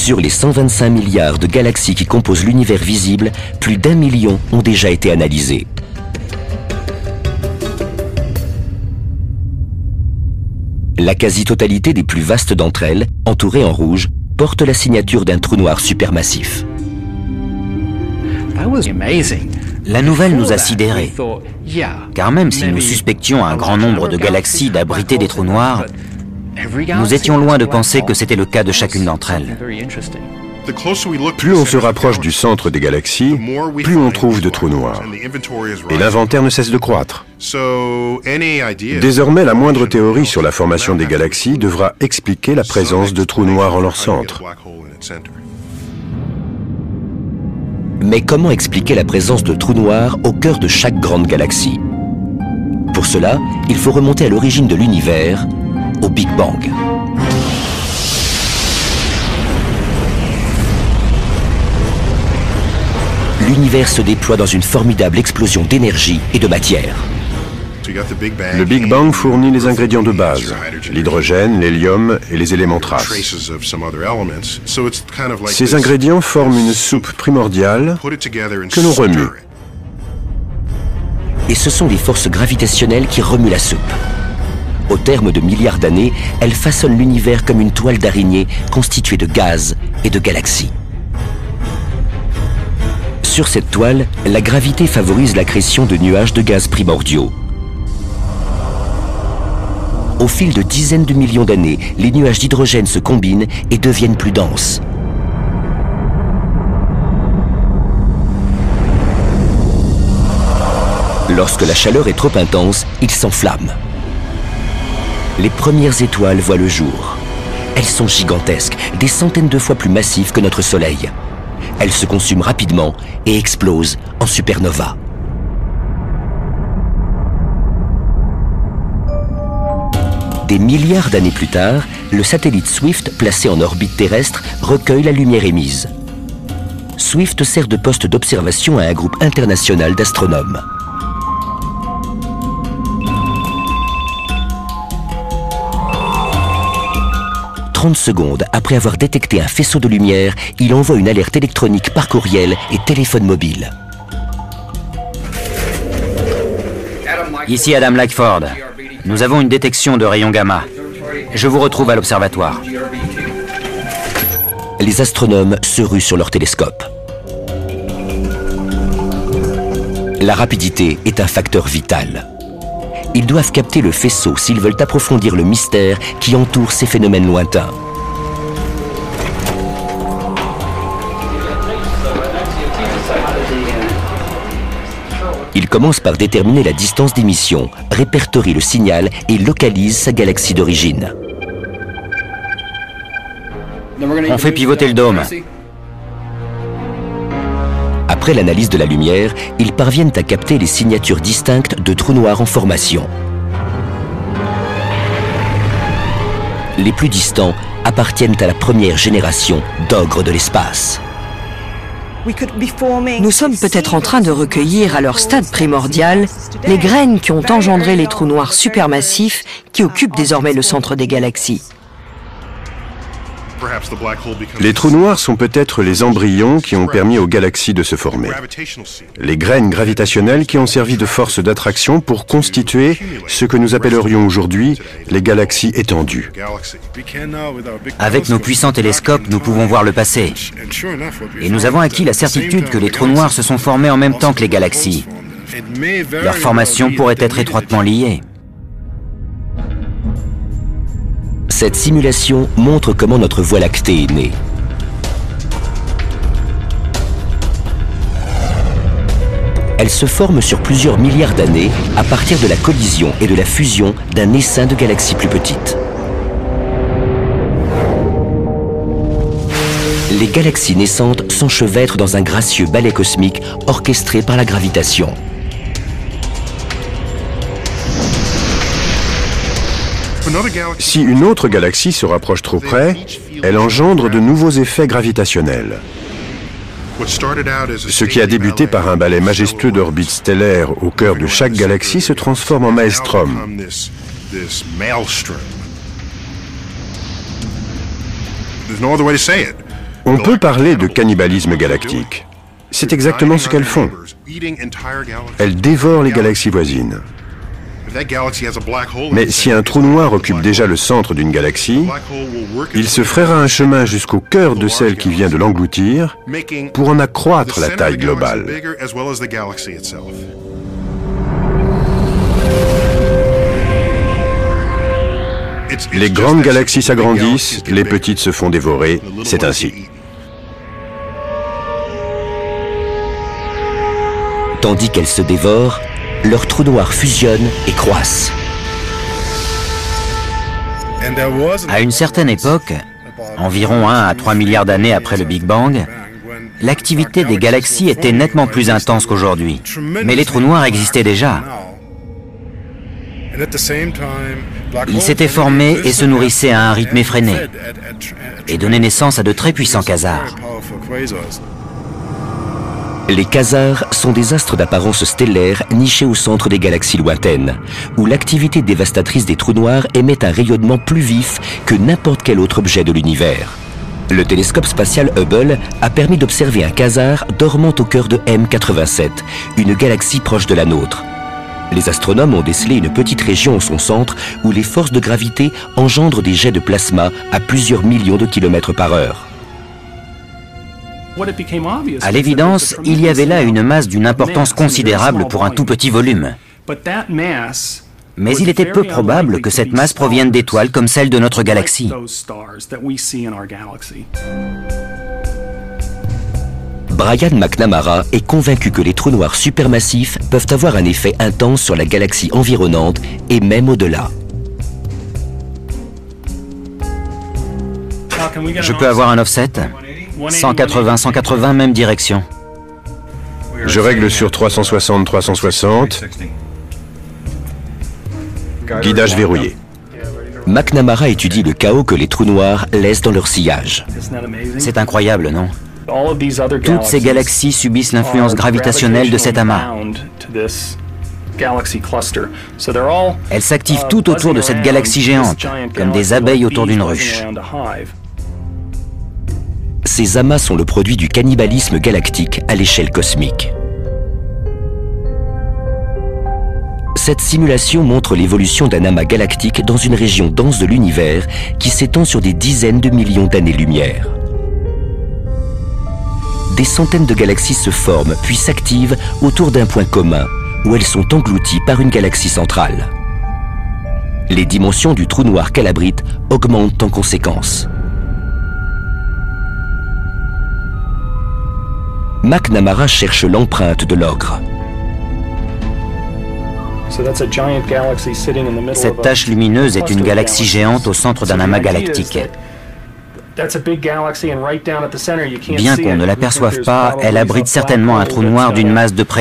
Sur les 125 milliards de galaxies qui composent l'univers visible, plus d'1 million ont déjà été analysées. La quasi-totalité des plus vastes d'entre elles, entourées en rouge, portent la signature d'un trou noir supermassif. La nouvelle nous a sidérés, car même si nous suspections un grand nombre de galaxies d'abriter des trous noirs, nous étions loin de penser que c'était le cas de chacune d'entre elles. Plus on se rapproche du centre des galaxies, plus on trouve de trous noirs. Et l'inventaire ne cesse de croître. Désormais, la moindre théorie sur la formation des galaxies devra expliquer la présence de trous noirs en leur centre. Mais comment expliquer la présence de trous noirs au cœur de chaque grande galaxie? Pour cela, il faut remonter à l'origine de l'univers, au Big Bang. L'univers se déploie dans une formidable explosion d'énergie et de matière. Le Big Bang fournit les ingrédients de base, l'hydrogène, l'hélium et les éléments traces. Ces ingrédients forment une soupe primordiale que l'on remue. Et ce sont les forces gravitationnelles qui remuent la soupe. Au terme de milliards d'années, elles façonnent l'univers comme une toile d'araignée constituée de gaz et de galaxies. Sur cette toile, la gravité favorise l'accrétion de nuages de gaz primordiaux. Au fil de dizaines de millions d'années, les nuages d'hydrogène se combinent et deviennent plus denses. Lorsque la chaleur est trop intense, ils s'enflamment. Les premières étoiles voient le jour. Elles sont gigantesques, des centaines de fois plus massives que notre Soleil. Elles se consument rapidement et explosent en supernova. Des milliards d'années plus tard, le satellite Swift, placé en orbite terrestre, recueille la lumière émise. Swift sert de poste d'observation à un groupe international d'astronomes. « 30 secondes après avoir détecté un faisceau de lumière, il envoie une alerte électronique par courriel et téléphone mobile. Ici Adam Lackford. Nous avons une détection de rayons gamma. Je vous retrouve à l'observatoire. Les astronomes se ruent sur leur télescope. La rapidité est un facteur vital. Ils doivent capter le faisceau s'ils veulent approfondir le mystère qui entoure ces phénomènes lointains. Il commence par déterminer la distance d'émission, répertorie le signal et localise sa galaxie d'origine. On fait pivoter le dôme. Après l'analyse de la lumière, ils parviennent à capter les signatures distinctes de trous noirs en formation. Les plus distants appartiennent à la première génération d'ogres de l'espace. Nous sommes peut-être en train de recueillir à leur stade primordial les graines qui ont engendré les trous noirs supermassifs qui occupent désormais le centre des galaxies. Les trous noirs sont peut-être les embryons qui ont permis aux galaxies de se former. Les graines gravitationnelles qui ont servi de force d'attraction pour constituer ce que nous appellerions aujourd'hui les galaxies étendues. Avec nos puissants télescopes, nous pouvons voir le passé. Et nous avons acquis la certitude que les trous noirs se sont formés en même temps que les galaxies. Leur formation pourrait être étroitement liée. Cette simulation montre comment notre Voie lactée est née. Elle se forme sur plusieurs milliards d'années à partir de la collision et de la fusion d'un essaim de galaxies plus petites. Les galaxies naissantes s'enchevêtrent dans un gracieux ballet cosmique orchestré par la gravitation. Si une autre galaxie se rapproche trop près, elle engendre de nouveaux effets gravitationnels. Ce qui a débuté par un ballet majestueux d'orbites stellaires au cœur de chaque galaxie se transforme en maelstrom. On peut parler de cannibalisme galactique. C'est exactement ce qu'elles font. Elles dévorent les galaxies voisines. Mais si un trou noir occupe déjà le centre d'une galaxie, il se frayera un chemin jusqu'au cœur de celle qui vient de l'engloutir pour en accroître la taille globale. Les grandes galaxies s'agrandissent, les petites se font dévorer, c'est ainsi. Tandis qu'elles se dévorent, leurs trous noirs fusionnent et croissent. À une certaine époque, environ 1 à 3 milliards d'années après le Big Bang, l'activité des galaxies était nettement plus intense qu'aujourd'hui. Mais les trous noirs existaient déjà. Ils s'étaient formés et se nourrissaient à un rythme effréné et donnaient naissance à de très puissants quasars. Les quasars sont des astres d'apparence stellaire nichés au centre des galaxies lointaines, où l'activité dévastatrice des trous noirs émet un rayonnement plus vif que n'importe quel autre objet de l'univers. Le télescope spatial Hubble a permis d'observer un quasar dormant au cœur de M87, une galaxie proche de la nôtre. Les astronomes ont décelé une petite région en son centre où les forces de gravité engendrent des jets de plasma à plusieurs millions de kilomètres par heure. À l'évidence, il y avait là une masse d'une importance considérable pour un tout petit volume. Mais il était peu probable que cette masse provienne d'étoiles comme celle de notre galaxie. Brian McNamara est convaincu que les trous noirs supermassifs peuvent avoir un effet intense sur la galaxie environnante et même au-delà. Je peux avoir un offset ? 180, même direction. Je règle sur 360. Guidage verrouillé. McNamara étudie le chaos que les trous noirs laissent dans leur sillage. C'est incroyable, non ? Toutes ces galaxies subissent l'influence gravitationnelle de cet amas. Elles s'activent tout autour de cette galaxie géante, comme des abeilles autour d'une ruche. Ces amas sont le produit du cannibalisme galactique à l'échelle cosmique. Cette simulation montre l'évolution d'un amas galactique dans une région dense de l'univers qui s'étend sur des dizaines de millions d'années-lumière. Des centaines de galaxies se forment puis s'activent autour d'un point commun où elles sont englouties par une galaxie centrale. Les dimensions du trou noir qu'elle abrite augmentent en conséquence. McNamara cherche l'empreinte de l'ogre. Cette tache lumineuse est une galaxie géante au centre d'un amas galactique. Bien qu'on ne l'aperçoive pas, elle abrite certainement un trou noir d'une masse de près